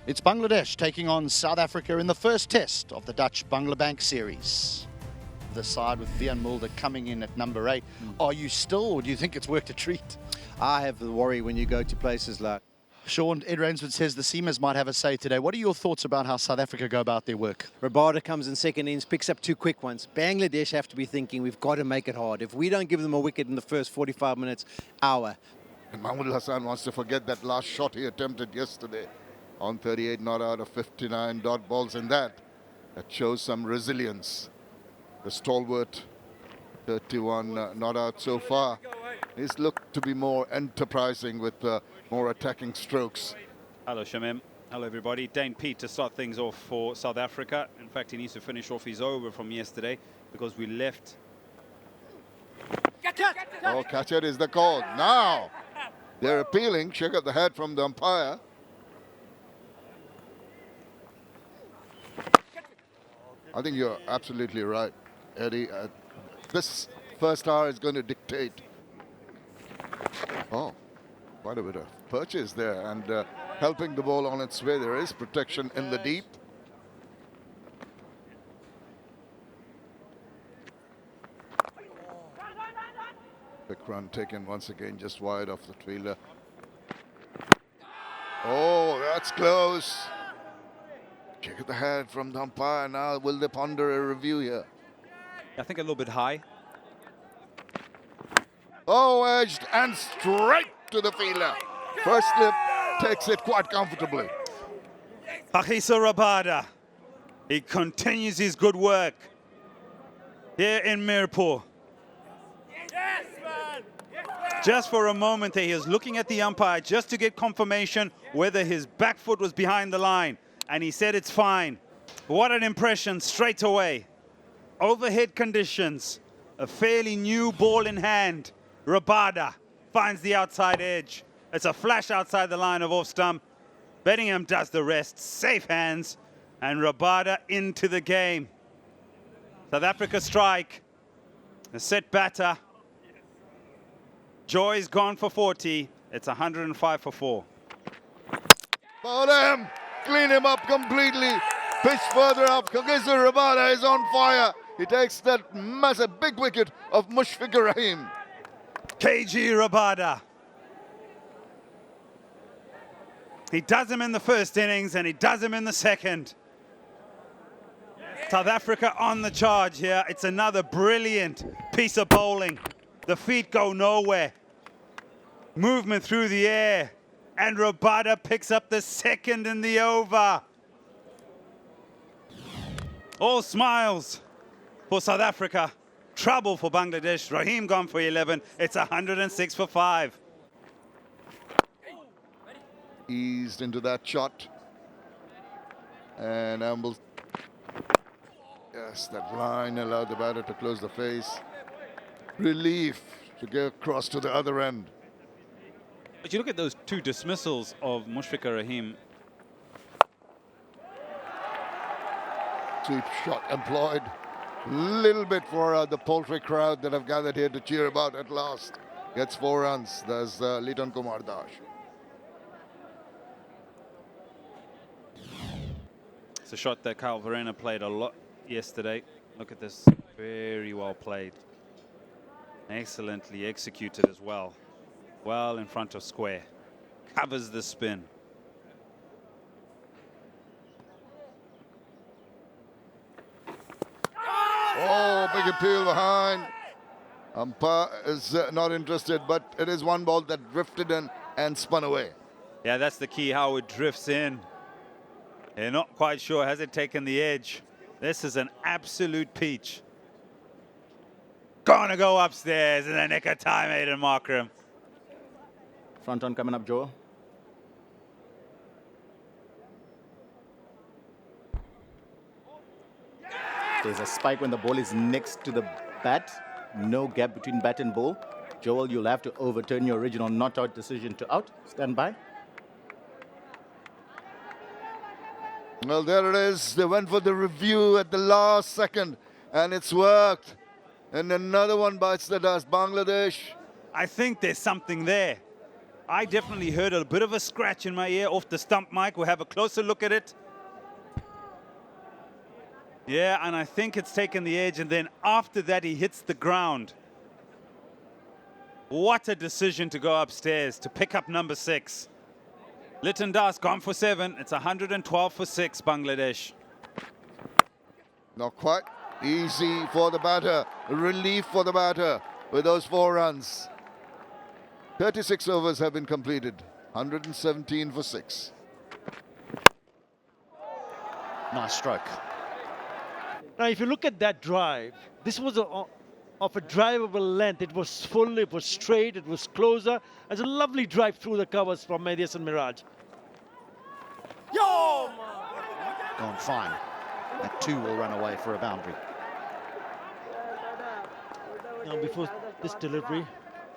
It's Bangladesh taking on South Africa in the first test of the Dutch Banglabank series. The side with Vian Mulder coming in at number 8. Are you still, or do you think it's worked a treat? I have the worry when you go to places like... Sean, Ed Rainsford says the Seamers might have a say today. What are your thoughts about how South Africa go about their work? Rabada comes in second innings, picks up 2 quick ones. Bangladesh have to be thinking, we've got to make it hard. If we don't give them a wicket in the first 45 minutes, hour. And Mahmoud Hassan wants to forget that last shot he attempted yesterday on 38 not out of 59 dot balls, and that shows some resilience. The stalwart 31 not out so far. He's looked to be more enterprising with more attacking strokes. Hello, Shamim. Hello, everybody. Dane Pete to start things off for South Africa. In fact, he needs to finish off his over from yesterday because we left. Oh, catch it is the call. Now, they're appealing. Shake of the head from the umpire. I think you're absolutely right, Eddie. This first hour is going to dictate. Oh, quite a bit of purchase there, and helping the ball on its way. There is protection in the deep. Quick run taken once again, just wide off the fielder. Oh, that's close. Kick at the head from the umpire. Now, will they ponder a review here? I think a little bit high. Oh, edged and straight to the fielder. First slip takes it quite comfortably. Achisa Rabada. He continues his good work here in Mirpur. Just for a moment there, he was looking at the umpire just to get confirmation whether his back foot was behind the line. And he said it's fine. What an impression straight away. Overhead conditions. A fairly new ball in hand. Rabada finds the outside edge. It's a flash outside the line of off stump. Bedingham does the rest. Safe hands. And Rabada into the game. South Africa strike. A set batter. Joy's gone for 40. It's 105 for 4. Bowler him. Clean him up completely. Pitch further up. Kagisa Rabada is on fire. He takes that massive big wicket of Mushfiqur Rahim. KG Rabada. He does him in the first innings and he does him in the second. South Africa on the charge here. It's another brilliant piece of bowling. The feet go nowhere. Movement through the air. And Rabada picks up the second in the over. All smiles for South Africa. Trouble for Bangladesh. Rahim gone for 11. It's 106 for 5. Eased into that shot. And Amble. Yes, that line allowed the batter to close the face. Relief to get across to the other end. But you look at those 2 dismissals of Mushfiqur Rahim. Sweep shot employed. Little bit for the poultry crowd that have gathered here to cheer about at last. Gets 4 runs. There's Liton Kumar Das. It's a shot that Kyle Verena played a lot yesterday. Look at this. Very well played. Excellently executed as well. Well in front of square. Covers the spin. Oh, big appeal behind. Umpire is not interested, but it is one ball that drifted in and spun away. Yeah, that's the key, how it drifts in. They're not quite sure. Has it taken the edge? This is an absolute peach. Gonna go upstairs in the nick of time, Aiden Markram. Front on coming up, Joe. There's a spike when the ball is next to the bat. No gap between bat and ball. Joel, you'll have to overturn your original not-out decision to out. Stand by. Well, there it is. They went for the review at the last second, and it's worked. And another one bites the dust. Bangladesh. I think there's something there. I definitely heard a bit of a scratch in my ear off the stump mic. We'll have a closer look at it. Yeah, and I think it's taken the edge, and then after that he hits the ground. What a decision to go upstairs to pick up number 6. Litton Das gone for 7. It's 112 for 6, Bangladesh. Not quite easy for the batter. Relief for the batter with those 4 runs. 36 overs have been completed. 117 for 6. Nice stroke. Now, if you look at that drive, this was of a drivable length. It was full, it was straight, it was closer. It's a lovely drive through the covers from Miraz and Miraz. Gone fine. That 2 will run away for a boundary. Now, before this delivery,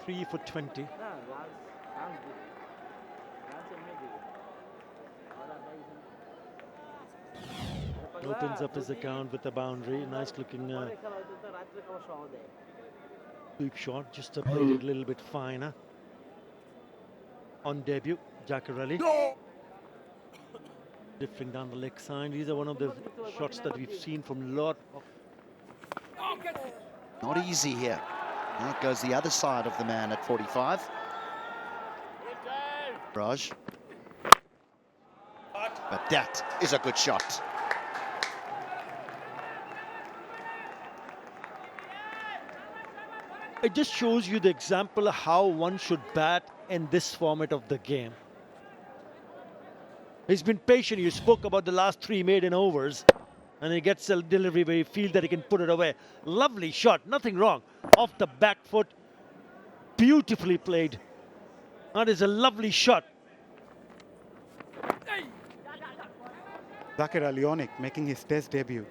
3 for 20. Opens up his account with a boundary. Nice looking sweep shot. Just played it a little bit finer. On debut, Jaker Ali. Drifting down the leg side. These are one of the shots that we've seen from a lot of. Not easy here. Now it goes the other side of the man at 45. Raj. But that is a good shot. It just shows you the example of how one should bat in this format of the game. He's been patient. You spoke about the last 3 maiden overs, and he gets a delivery where he feels that he can put it away. Lovely shot, nothing wrong. Off the back foot, beautifully played. That is a lovely shot. Zakir Alionik making his test debut.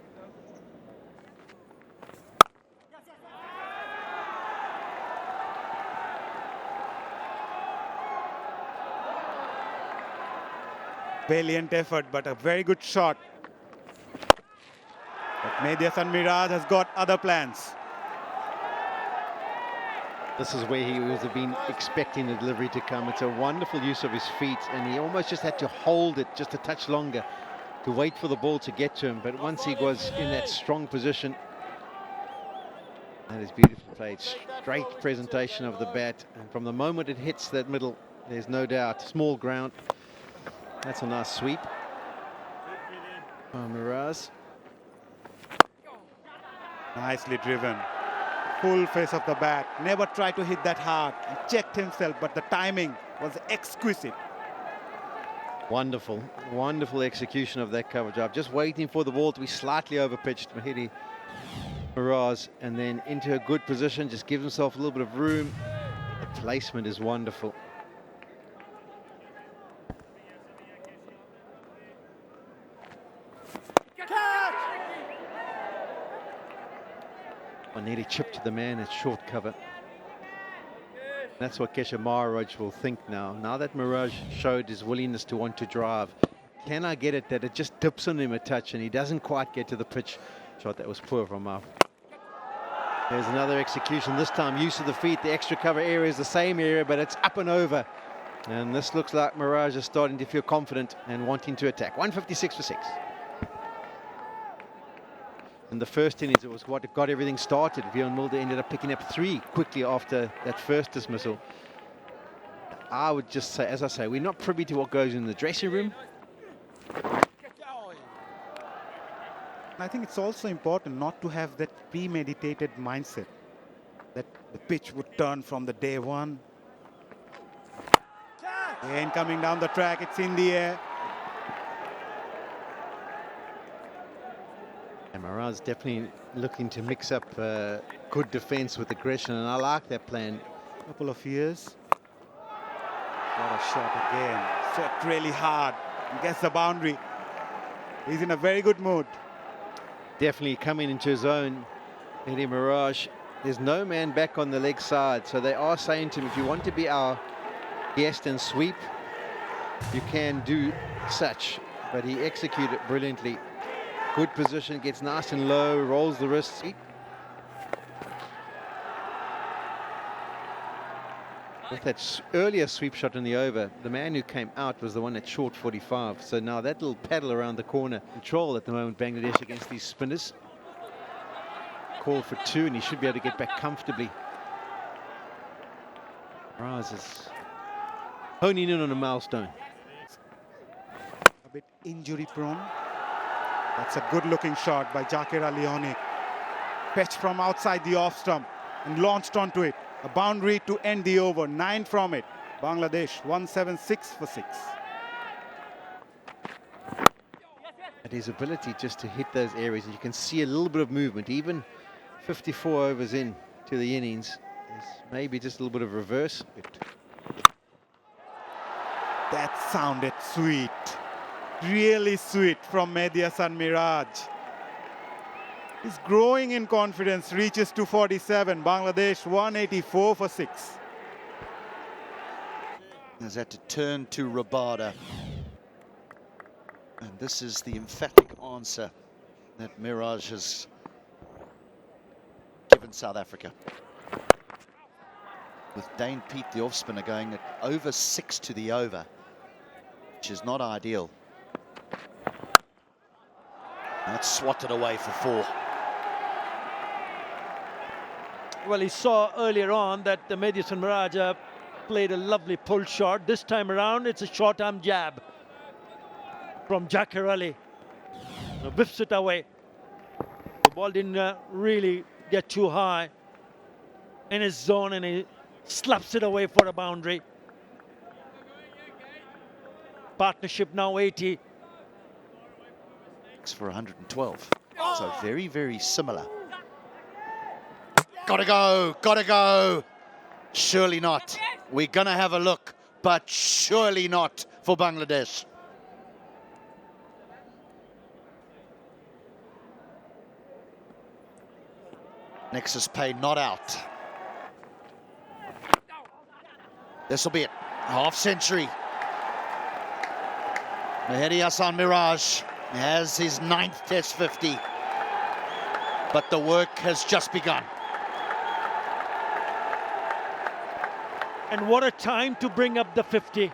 Valiant effort, but a very good shot. But Miraz and Miraz has got other plans. This is where he would have been expecting the delivery to come. It's a wonderful use of his feet, and he almost just had to hold it just a touch longer to wait for the ball to get to him. But once he was in that strong position, that is beautifully played. Straight presentation of the bat, and from the moment it hits that middle, there's no doubt. Small ground. That's a nice sweep. Miraz. Nicely driven. Full face of the bat. Never tried to hit that hard. He checked himself, but the timing was exquisite. Wonderful, wonderful execution of that cover job. Just waiting for the ball to be slightly overpitched. Mahidi Miraz, and then into a good position. Just gives himself a little bit of room. The placement is wonderful. Nearly chipped to the man at short cover. That's what Keshav Maharaj will think now. Now that Miraj showed his willingness to want to drive, can I get it that it just dips on him a touch and he doesn't quite get to the pitch? Shot that was poor from Mouth. There's another execution, this time use of the feet. The extra cover area is the same area, but it's up and over. And this looks like Miraj is starting to feel confident and wanting to attack. 156 for 6. In the first innings, it was what got everything started. Vion Mulder ended up picking up 3 quickly after that first dismissal. I would just say, as I say, we're not privy to what goes in the dressing room. I think it's also important not to have that premeditated mindset that the pitch would turn from the day one. And coming down the track, it's in the air. And Miraz definitely looking to mix up good defense with aggression, and I like that plan. Couple of years. What a shot again. Set really hard and gets the boundary. He's in a very good mood. Definitely coming into his own. Eddie Mirage. There's no man back on the leg side, so they are saying to him, if you want to be our guest and sweep, you can do such. But he executed brilliantly. Good position, gets nice and low, rolls the wrists. With that earlier sweep shot in the over, the man who came out was the one at short 45. So now that little paddle around the corner, control at the moment, Bangladesh against these spinners. Call for 2, and he should be able to get back comfortably. Miraz is honing in on a milestone. A bit injury prone. That's a good looking shot by Jaker Ali on it. Fetched from outside the off stump and launched onto it. A boundary to end the over, 9 from it. Bangladesh 176 for 6. And his ability just to hit those areas, and you can see a little bit of movement, even 54 overs in to the innings. There's maybe just a little bit of reverse. That sounded sweet. Really sweet from Miraz and Miraj. He's growing in confidence, reaches 247. Bangladesh 184 for 6. Has had to turn to Rabada. And this is the emphatic answer that Miraz has given South Africa. With Dane Pete, the off-spinner, going at over 6 to the over, which is not ideal. That's swatted away for 4. Well, he saw earlier on that the Miraz and Miraj played a lovely pull shot. This time around, it's a short arm jab from Jaker Ali. Whiffs it away. The ball didn't really get too high in his zone, and he slaps it away for a boundary. Partnership now 80. For 112. So very, very similar. Gotta go, gotta go. Surely not. We're gonna have a look, but surely not for Bangladesh. Nexus Pay not out. This will be it. Half century. Mehdi Hassan Miraj has his 9th Test 50. But the work has just begun. And what a time to bring up the 50.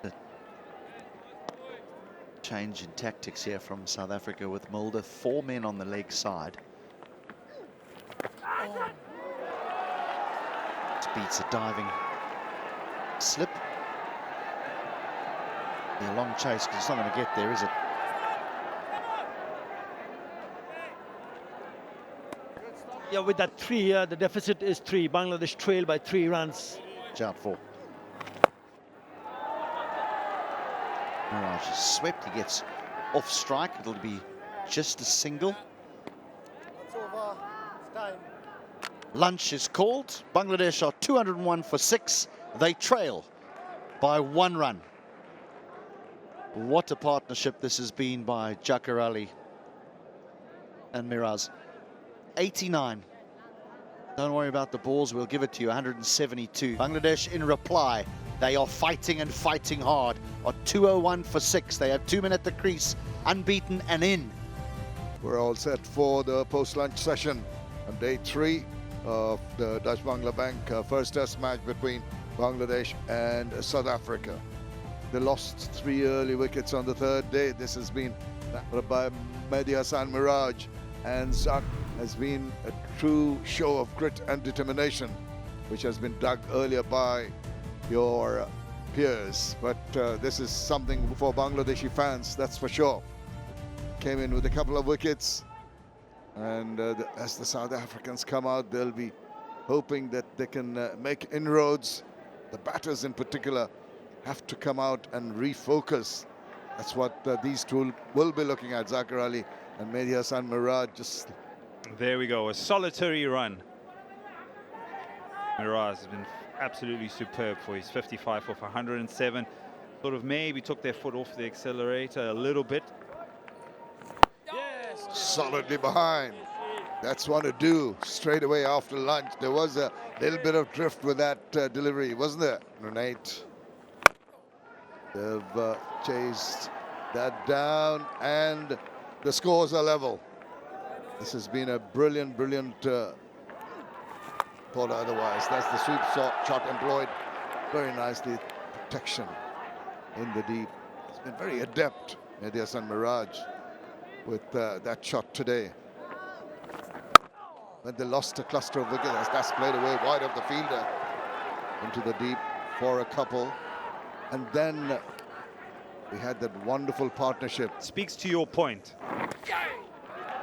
The change in tactics here from South Africa with Mulder. 4 men on the leg side. Beats a diving slip. A long chase, because it's not going to get there, is it? Yeah, with that 3, the deficit is 3. Bangladesh trail by 3 runs. Out 4. Miraj is swept. He gets off strike. It'll be just a single. Lunch is called. Bangladesh are 201 for 6. They trail by 1 run. What a partnership this has been by Jaker Ali and Miraz. 89. Don't worry about the balls, we'll give it to you. 172. Bangladesh in reply. They are fighting and fighting hard. Are 201 for 6. They have 2 men at the crease, unbeaten and in. We're all set for the post-lunch session on day 3 of the Dutch-Bangla Bank first test match between Bangladesh and South Africa. They lost 3 early wickets on the 3rd day. This has been by Mehdi Hassan Miraj, and Zak has been a true show of grit and determination, which has been dug earlier by your peers. But this is something for Bangladeshi fans, that's for sure. Came in with a couple of wickets. And as the South Africans come out, they'll be hoping that they can make inroads. The batters in particular have to come out and refocus. That's what these two will be looking at, Jaker Ali and Mehdi Hassan Miraj. Just there we go, a solitary run. Miraz has been absolutely superb for his 55 off 107. Sort of maybe took their foot off the accelerator a little bit. solidly behind. That's what to do straight away after lunch. There was a little bit of drift with that delivery, wasn't there, Renate? They've chased that down, and the scores are level. This has been a brilliant, brilliant bowler otherwise. That's the sweep shot employed very nicely. Protection in the deep. He's been very adept, Miraz and Miraj, with that shot today. When they lost a cluster of wickets, that's played away wide of the fielder into the deep for a couple. And then we had that wonderful partnership. Speaks to your point.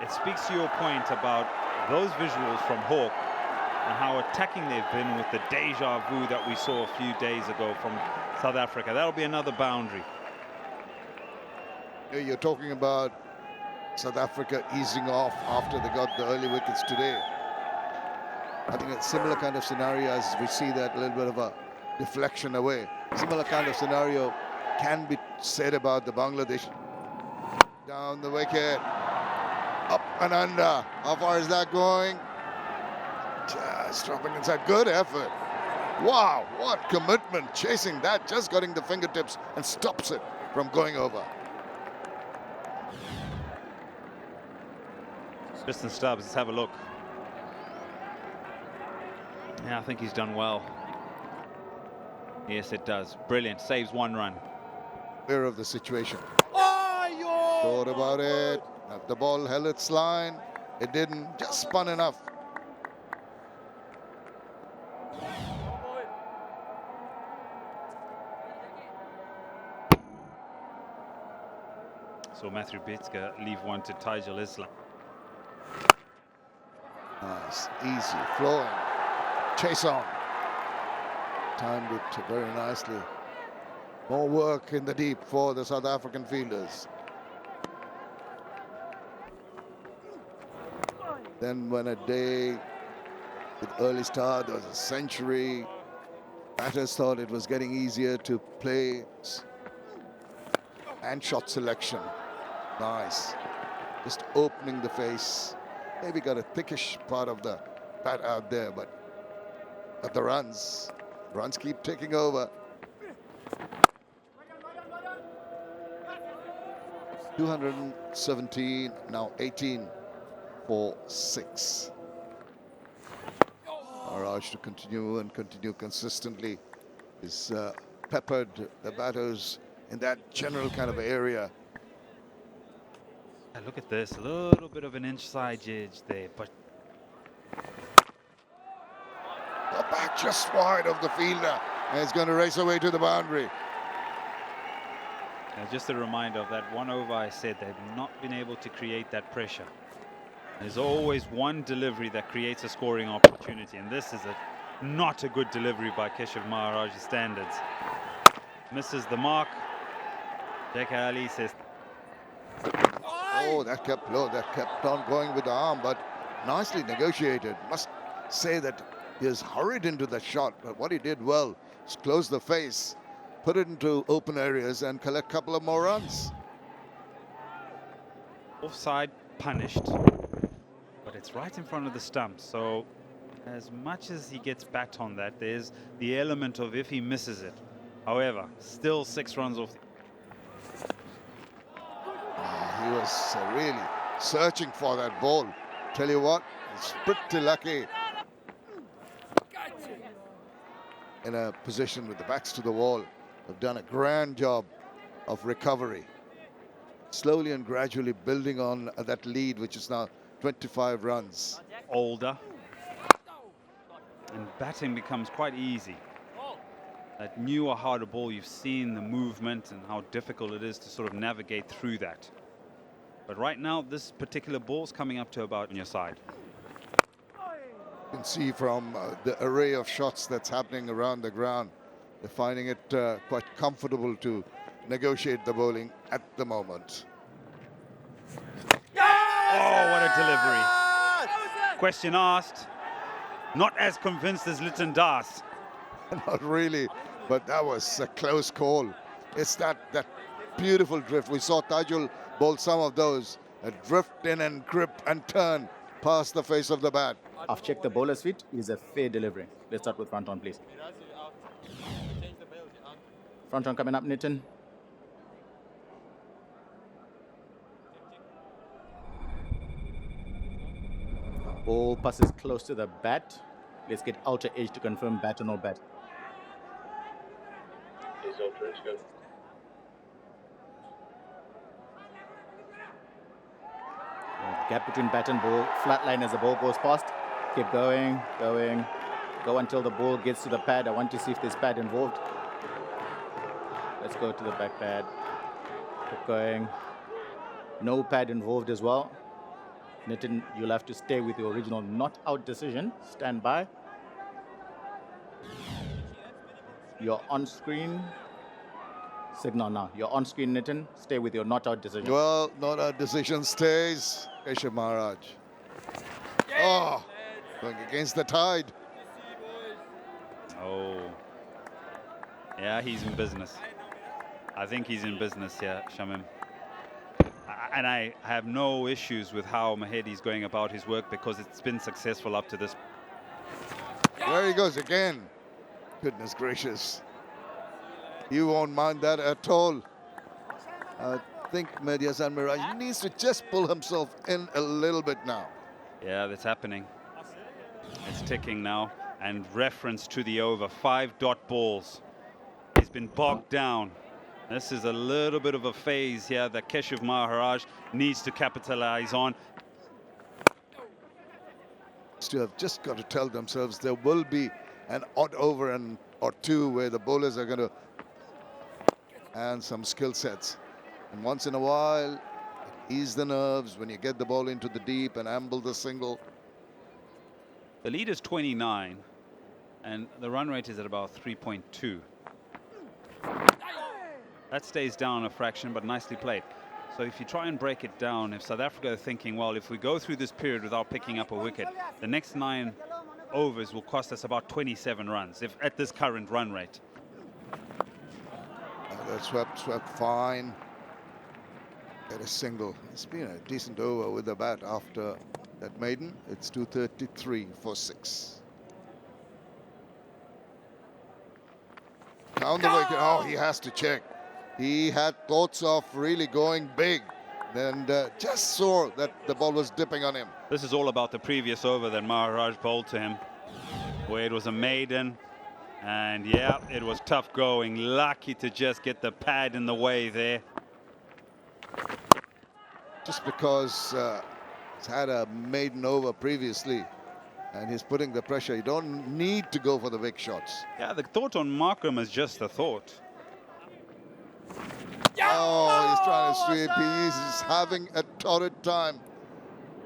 It speaks to your point about those visuals from Hawke and how attacking they've been with the deja vu that we saw a few days ago from South Africa. That'll be another boundary. You're talking about South Africa easing off after they got the early wickets today. I think a similar kind of scenario, as we see that a little bit of a deflection away. Similar kind of scenario can be said about the Bangladesh. Down the wicket, up and under. How far is that going? Just dropping inside. Good effort. Wow, what commitment, chasing that, just getting the fingertips and stops it from going over. Tristan Stubbs, let's have a look. Yeah, I think he's done well. Yes, it does. Brilliant. Saves one run. Aware of the situation. Thought about it. If the ball held its line, it didn't. Just spun enough. So Matthew Bitska leave one to Tajul Islam. Nice, easy, flowing. Chase on. Timed it very nicely. More work in the deep for the South African fielders. Then when a day with early start, there was a century. Batters thought it was getting easier to play. And shot selection. Nice. Just opening the face. Maybe got a thickish part of the bat out there, but the runs keep taking over. 217, now 18 for 6. Miraj to continue consistently. Is peppered the batters in that general kind of area. Yeah, look at this, a little bit of an inside edge there, but The back just wide of the fielder, and it's going to race away to the boundary. just a reminder of that one over I said they've not been able to create that pressure. There's always one delivery that creates a scoring opportunity, and this is not a good delivery by Keshav Maharaj's standards. Misses the mark. Jaker Ali says, Oh, that kept low, that kept on going with the arm, but nicely negotiated. Must say that he has hurried into the shot, but what he did well is close the face, put it into open areas and collect a couple of more runs. offside, punished. But it's right in front of the stump, so as much as he gets backed on that, there's the element of if he misses it. However, still 6 runs off. He was really searching for that ball. Tell you what, he's pretty lucky. In a position with the backs to the wall, have done a grand job of recovery. Slowly and gradually building on that lead, which is now 25 runs. Older. And batting becomes quite easy. That newer, harder ball, you've seen the movement and how difficult it is to sort of navigate through that. But right now, this particular ball's coming up to about on your side. You can see from the array of shots that's happening around the ground, they're finding it quite comfortable to negotiate the bowling at the moment. Oh, what a delivery. Question asked. Not as convinced as Lytton Das. Not really, but that was a close call. It's that beautiful drift. We saw Tajul bowl some of those. A drift in and grip and turn past the face of the bat. I've checked the bowler's feet. It's a fair delivery. Let's start with front on, please. Front on coming up, Nitin. Ball passes close to the bat. Let's get outer edge to confirm bat or no bat. Gap between bat and ball, flat line as the ball goes past. Keep going, going, go until the ball gets to the pad. I want to see if there's pad involved. Let's go to the back pad. Keep going. No pad involved as well. Nitin, you'll have to stay with your original not out decision. Stand by. You're on screen. Signal now. You're on screen, Nitin. Stay with your not out decision. Well, not our decision stays. Keshav Maharaj. Oh, going against the tide. Oh. Yeah, he's in business. I think he's in business here, Shamim. And I have no issues with how Mahedi's going about his work because it's been successful up to this. There he goes again. Goodness gracious. You won't mind that at all. I think Miraz and Mirage needs to just pull himself in a little bit now. Yeah, that's happening. It's ticking now. And reference to the over. 5 dot balls. He's been bogged down. This is a little bit of a phase here that Keshav Maharaj needs to capitalize on. To have just got to tell themselves there will be an odd over or two where the bowlers are going to and some skill sets. And once in a while, ease the nerves when you get the ball into the deep and amble the single. The lead is 29 and the run rate is at about 3.2. That stays down a fraction, but nicely played. So if you try and break it down, if South Africa are thinking, well, if we go through this period without picking up a wicket, the next 9 overs will cost us about 27 runs if at this current run rate. That swept fine. Get a single. It's been a decent over with the bat after that maiden. It's 233 for 6. Down the wicket. Oh, he has to check. He had thoughts of really going big. And just saw that the ball was dipping on him. This is all about the previous over that Maharaj bowled to him, where it was a maiden. And yeah, it was tough going. Lucky to just get the pad in the way there. Just because he's had a maiden over previously and he's putting the pressure, you don't need to go for the big shots. Yeah, the thought on Markram is just a thought. Oh, he's trying to sweep. He's having a torrid time.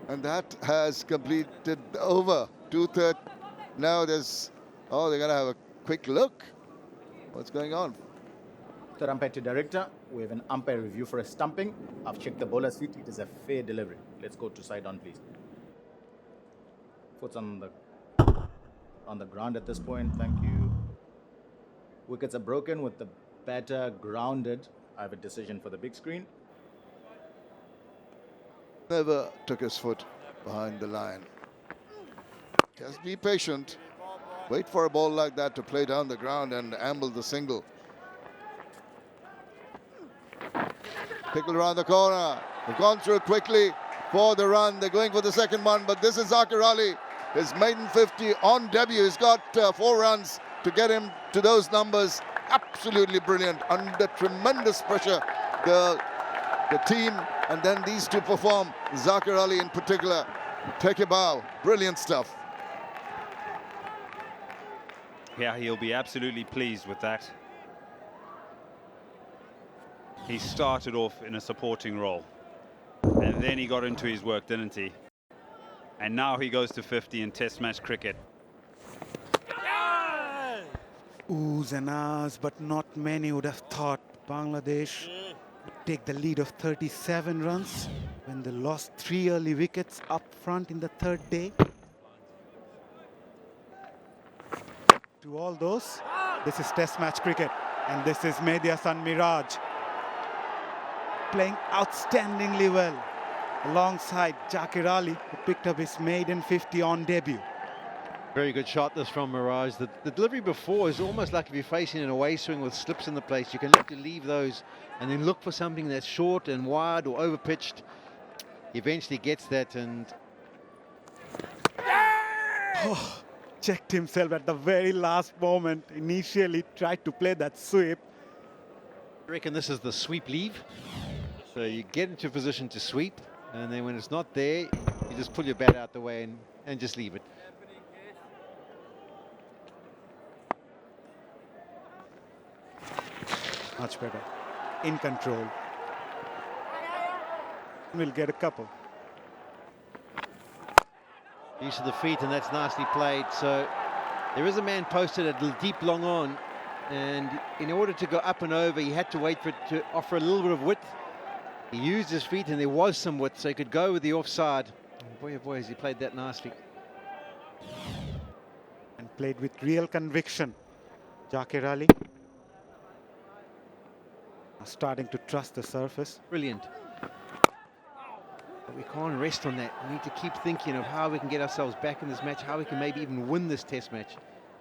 And that has completed over. 2/3. Now there's, oh, they're going to have a quick look. What's going on? Third umpire to director. We have an umpire review for a stumping. I've checked the bowler's feet. It is a fair delivery. Let's go to side on, please. Foot's on the ground at this point. Thank you. Wickets are broken with the batter grounded. I have a decision for the big screen. Never took his foot behind the line. Just be patient. Wait for a ball like that to play down the ground and amble the single. Pickled around the corner. They've gone through quickly for the run. They're going for the second one, but this is Zakir Ali. His maiden 50 on debut. He's got 4 runs to get him to those numbers. Absolutely brilliant. Under tremendous pressure, the team, and then these two perform. Zakir Ali in particular. Take a bow. Brilliant stuff. Yeah, he'll be absolutely pleased with that. He started off in a supporting role. And then he got into his work, didn't he? And now he goes to 50 in Test match cricket. Oohs and ahs, but not many would have thought Bangladesh would take the lead of 37 runs when they lost 3 early wickets up front in the 3rd day. To all those, this is Test match cricket, and this is Miraz and Mirage playing outstandingly well alongside Zakir Ali, who picked up his maiden 50 on debut. Very good shot this from Mirage. The delivery before is almost like if you're facing an away swing with slips in the place, you can look to leave those and then look for something that's short and wide or overpitched. He eventually gets that, and Oh, checked himself at the very last moment. Initially tried to play that sweep. I reckon this is the sweep leave. So you get into a position to sweep, and then when it's not there, you just pull your bat out the way and just leave it. Much better. In control. We'll get a couple. Use of the feet, and that's nicely played. So there is a man posted a deep long on, and in order to go up and over, he had to wait for it to offer a little bit of width. He used his feet, and there was some width, so he could go with the offside. And boy, oh boy, has he played that nicely. And played with real conviction. Jaker Ali starting to trust the surface. Brilliant. But we can't rest on that. We need to keep thinking of how we can get ourselves back in this match, how we can maybe even win this test match.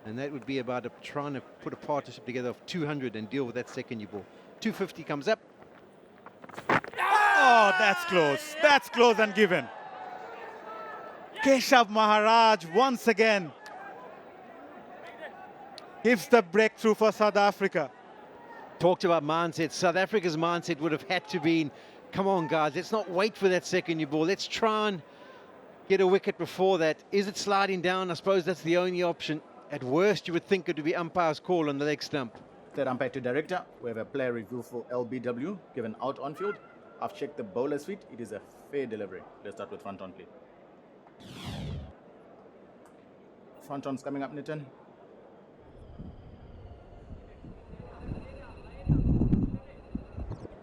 And that would be about trying to put a partnership together of 200 and deal with that second new ball. 250 comes up. Oh, that's close. That's close and given. Keshav Maharaj once again gives the breakthrough for South Africa. Talked about mindset. South Africa's mindset would have had to be, come on guys, let's not wait for that second new ball. Let's try and get a wicket before that. Is it sliding down? I suppose that's the only option. At worst, you would think it would be umpire's call on the leg stump. Third umpire to director. We have a player review for LBW given out on field. I've checked the bowler's feet. It is a fair delivery. Let's start with front on, please. Front on's coming up, Nitin.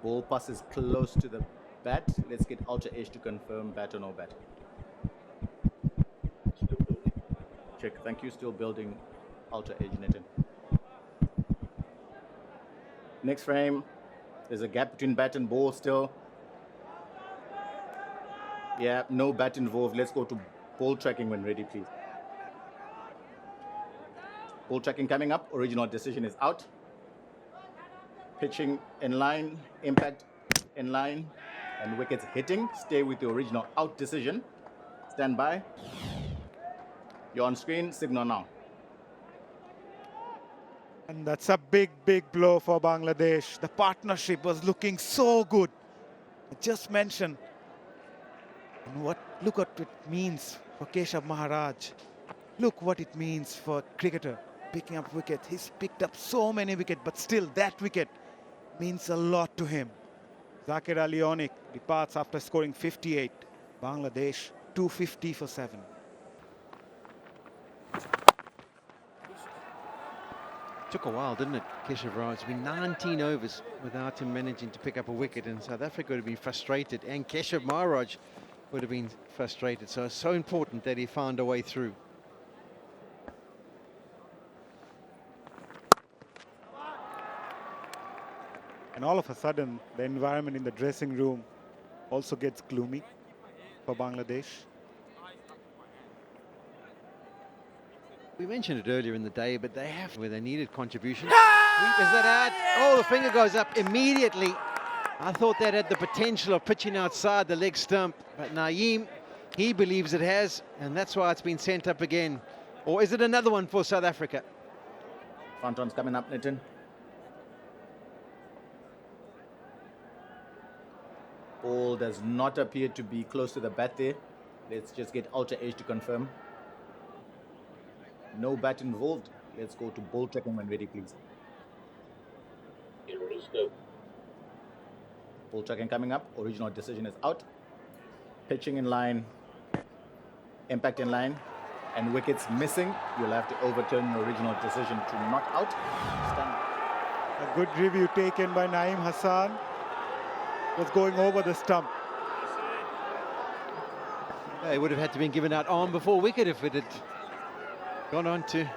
Ball passes close to the bat. Let's get Ultra Edge to confirm bat or no bat. Check. Thank you. Still building Ultra Edge, Nitin. Next frame. There's a gap between bat and ball still. Yeah, no bat involved. Let's go to ball tracking when ready, please. Ball tracking coming up. Original decision is out. Pitching in line, impact in line, and wickets hitting. Stay with the original out decision. Stand by. You're on screen, signal now. And that's a big, big blow for Bangladesh. The partnership was looking so good. I just mentioned. And look what it means for Keshav Maharaj. Look what it means for a cricketer picking up wicket. He's picked up so many wickets, but still that wicket means a lot to him. Zakir Ali Onik departs after scoring 58. Bangladesh 250 for 7. Took a while, didn't it, Keshav Raj? It's been 19 overs without him managing to pick up a wicket, and South Africa would have been frustrated, and Keshav Maharaj would have been frustrated. So it's so important that he found a way through. And all of a sudden, the environment in the dressing room also gets gloomy for Bangladesh. We mentioned it earlier in the day, but they have where they needed contributions. Sweep, is that out? Oh, the finger goes up immediately. I thought that had the potential of pitching outside the leg stump, but Naeem, he believes it has, and that's why it's been sent up again. Or is it another one for South Africa? Front on's coming up, Nitin. Ball does not appear to be close to the bat there. Let's just get Ultra Edge to confirm. No bat involved. Let's go to ball tracking when ready, please. Ball tracking coming up. Original decision is out. Pitching in line. Impact in line. And wickets missing. You'll have to overturn your original decision to not out. Stand. A good review taken by Naeem Hassan. Was going over the stump. It would have had to been given out arm before wicket if it had gone on to.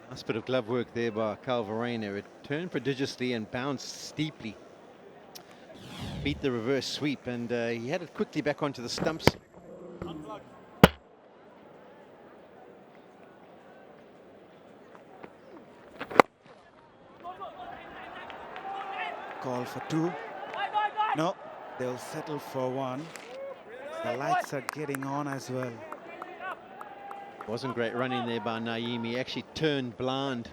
Nice bit of glove work there by Calvarena. It turned prodigiously and bounced steeply. Beat the reverse sweep, and he had it quickly back onto the stumps. Call for 2. No, They'll settle for one. The lights are getting on as well. Wasn't great running there by Naeem. He actually turned blind.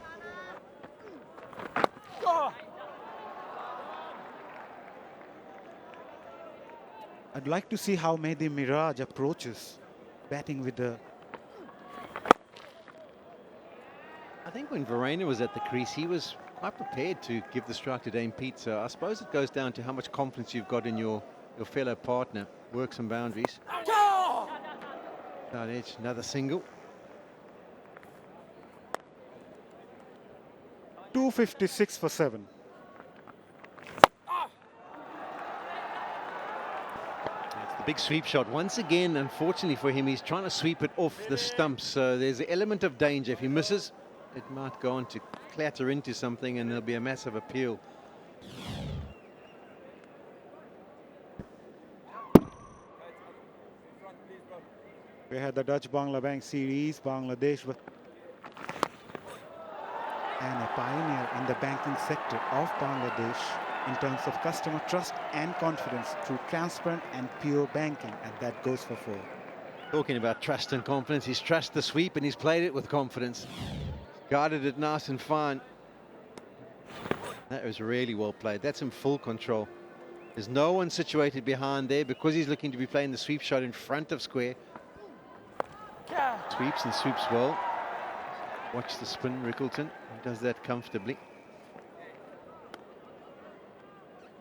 I'd like to see how Mehdi Miraj approaches batting with the... I think when Verena was at the crease, he was quite prepared to give the strike to Dame Pete. So I suppose it goes down to how much confidence you've got in your fellow partner. Work some boundaries. Side edge, another single. 256 for 7. That's the big sweep shot. Once again, unfortunately for him, he's trying to sweep it off the stumps. So there's an element of danger. If he misses, it might go on to clatter into something and there'll be a massive appeal. We had the Dutch-Bangla Bank series. Bangladesh was and a pioneer in the banking sector of Bangladesh in terms of customer trust and confidence through transparent and pure banking, and that goes for 4. Talking about trust and confidence, he's trusted the sweep and he's played it with confidence. Guarded it nice and fine. That was really well played. That's in full control. There's no one situated behind there because he's looking to be playing the sweep shot in front of square. Sweeps and sweeps well. Watch the spin, Rickleton. He does that comfortably.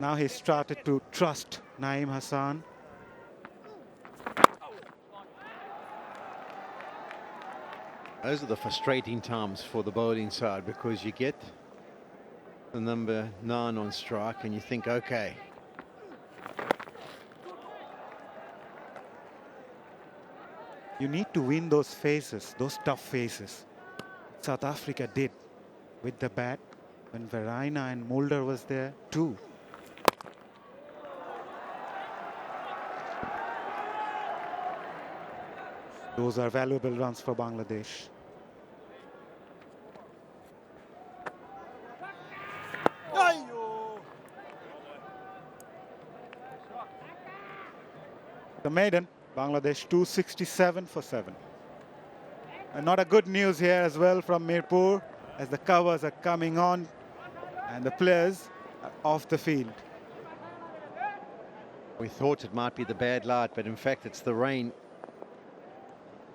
Now he's started to trust Naeem Hassan. Those are the frustrating times for the bowling side because you get the number 9 on strike and you think, okay. You need to win those phases, those tough phases. South Africa did with the bat when Verena and Mulder was there too. Those are valuable runs for Bangladesh. The maiden, Bangladesh 267 for 7. And not a good news here as well from Mirpur as the covers are coming on and the players are off the field. We thought it might be the bad light, but in fact it's the rain.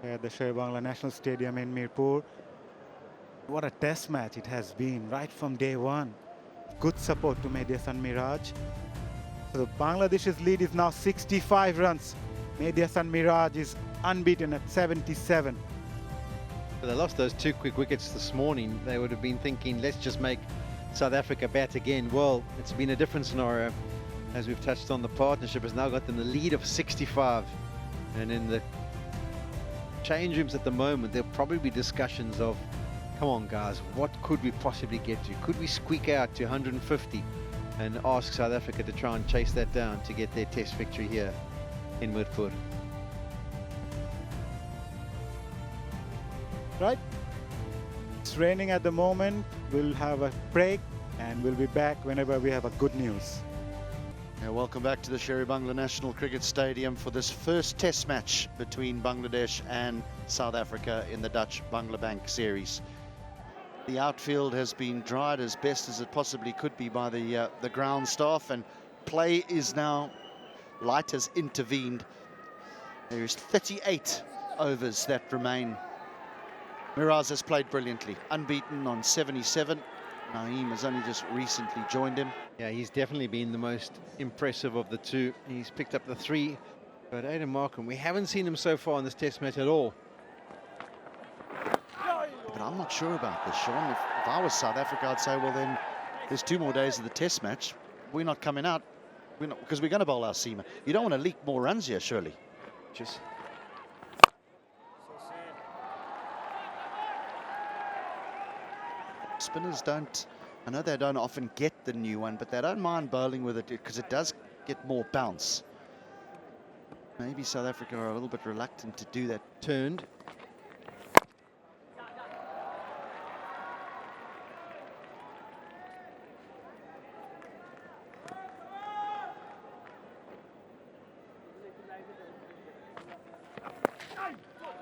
Here at the Sher-Bangla National Stadium in Mirpur. What a test match it has been right from day one. Good support to Mehdi Hasan Miraj. So Bangladesh's lead is now 65 runs. Mehdi Hasan Miraj is unbeaten at 77. But they lost those 2 quick wickets this morning. They would have been thinking, let's just make South Africa bat again. Well, it's been a different scenario. As we've touched on, the partnership has now got them the lead of 65. And in the change rooms at the moment, there'll probably be discussions of, come on guys, what could we possibly get to? Could we squeak out to 150 and ask South Africa to try and chase that down to get their test victory here in Mirpur? Right? It's raining at the moment. We'll have a break and we'll be back whenever we have a good news. Welcome back to the Sher-Bangla National Cricket Stadium for this first test match between Bangladesh and South Africa in the Dutch-Bangla Bank series. The outfield has been dried as best as it possibly could be by the ground staff, and play is now, light has intervened. There's 38 overs that remain. Miraz has played brilliantly, unbeaten on 77. Naeem has only just recently joined him. Yeah, he's definitely been the most impressive of the two. He's picked up the 3. But Aidan Markham, we haven't seen him so far in this test match at all. But I'm not sure about this, Sean. If I was South Africa, I'd say, well, then there's 2 more days of the test match. We're not coming out because we're going to bowl our seamer. You don't want to leak more runs here, surely. Just Spinners don't, I know they don't often get the new one, but they don't mind bowling with it because it does get more bounce. Maybe South Africa are a little bit reluctant to do that. turned.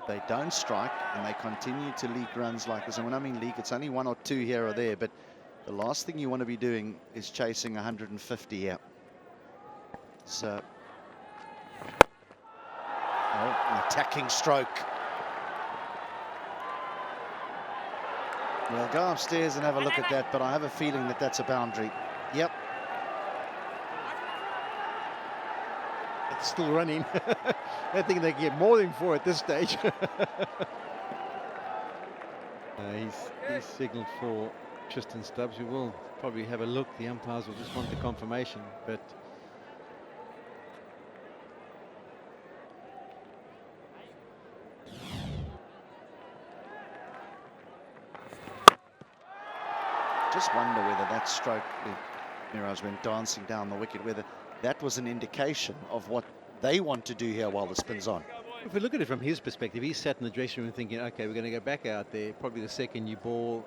They don't strike and they continue to leak runs like this. And when I mean leak, it's only 1 or 2 here or there, but the last thing you want to be doing is chasing 150 here. So, an attacking stroke. We'll go upstairs and have a look at that, but I have a feeling that that's a boundary. Yep. It's still running. I think they get more than 4 at this stage. He's signaled for Tristan Stubbs. We will probably have a look. The umpires will just want the confirmation, but just wonder whether that stroke, Miraz went dancing down the wicket, whether that was an indication of what they want to do here while the spin's on. if we look at it from his perspective, he's sat in the dressing room thinking, okay, we're going to go back out there, probably the second you ball.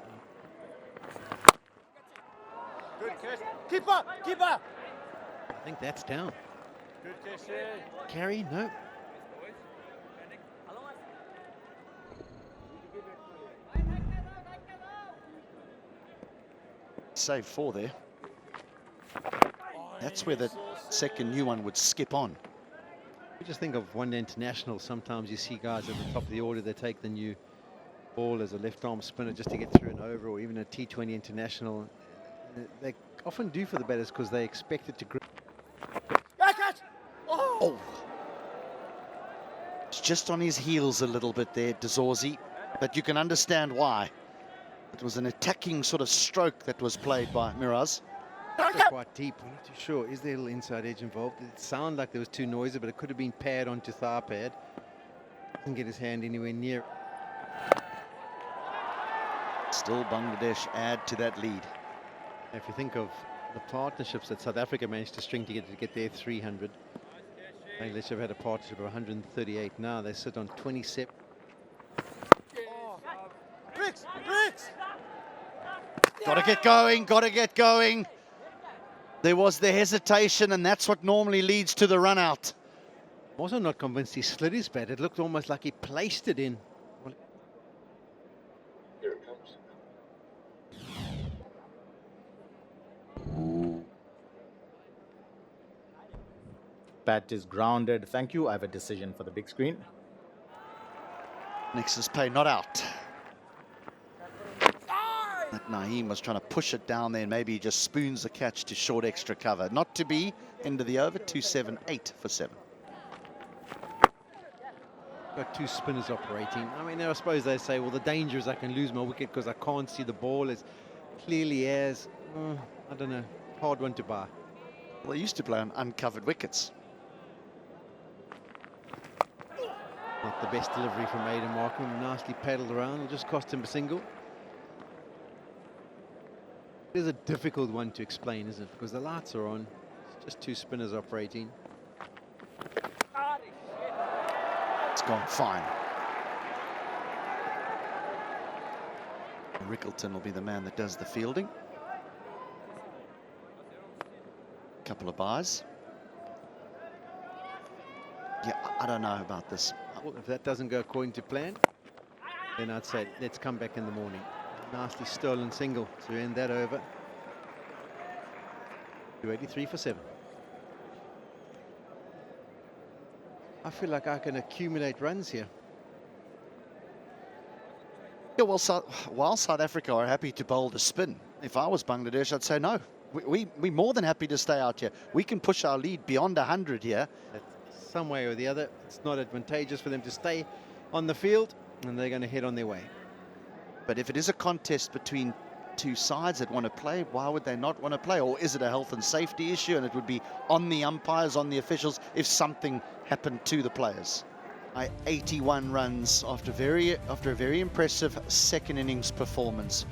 Good catch. Keeper, keeper. I think that's down. Good catch. Carry? No. Save 4 there. That's where the second new one would skip on. You just think of one-day international. Sometimes you see guys at the top of the order, they take the new ball as a left-arm spinner just to get through an over, or even a T20 international. They often do for the batters because they expect it to grip. Catch. Oh! It's just on his heels a little bit there, De Zorzi, but you can understand why. It was an attacking sort of stroke that was played by Miraz. Quite deep. I'm not too sure. Is there a little inside edge involved? It sounded like there was too noisy, but it could have been pad onto thigh pad. Didn't get his hand anywhere near. Still Bangladesh add to that lead. If you think of the partnerships that South Africa managed to string together to get their 300, Bangladesh have had a partnership of 138. Now they sit on 27. Bricks. Got to get going, got to get going. There was the hesitation, and that's what normally leads to the run out. I'm also not convinced he slid his bat. It looked almost like he placed it in. Here it comes. Bat is grounded. Thank you. I have a decision for the big screen. Nix's pay not out. That Naeem was trying to push it down there, and maybe he just spoons the catch to short extra cover. Not to be, end of the over, 278 for 7. Got 2 spinners operating. I mean, I suppose they say, well, the danger is I can lose my wicket because I can't see the ball as clearly as, I don't know, hard one to buy. Well, they used to play on uncovered wickets. Not the best delivery from Aidan Markham. Nicely paddled around. It'll just cost him a single. It is a difficult one to explain, isn't it? Because the lights are on. It's just 2 spinners operating. It's gone fine. Rickleton will be the man that does the fielding. Couple of buys. Yeah, I don't know about this. Well, if that doesn't go according to plan, then I'd say let's come back in the morning. Nicely stolen single to end that over. 283 for 7. I feel like I can accumulate runs here. Yeah, well, while South Africa are happy to bowl the spin, if I was Bangladesh, I'd say no. We're more than happy to stay out here. We can push our lead beyond 100 here. Some way or the other, it's not advantageous for them to stay on the field, and they're going to head on their way. But if it is a contest between 2 sides that want to play, why would they not want to play? Or is it a health and safety issue, and it would be on the umpires, on the officials, if something happened to the players? 81 runs after a very impressive second innings performance,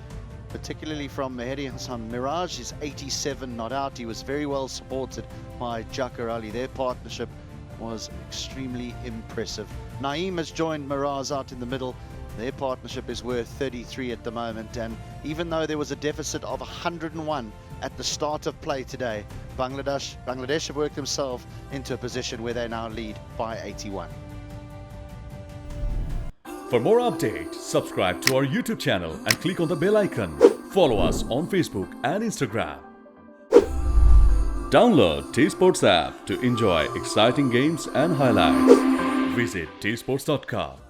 particularly from Mehedi Hassan Miraj. He's 87 not out. He was very well supported by Jaker Ali. Their partnership was extremely impressive. Naeem has joined Miraz out in the middle. Their partnership is worth 33 at the moment, and even though there was a deficit of 101 at the start of play today, Bangladesh have worked themselves into a position where they now lead by 81. For more updates, subscribe to our YouTube channel and click on the bell icon. Follow us on Facebook and Instagram. Download T-Sports app to enjoy exciting games and highlights. Visit tsports.com.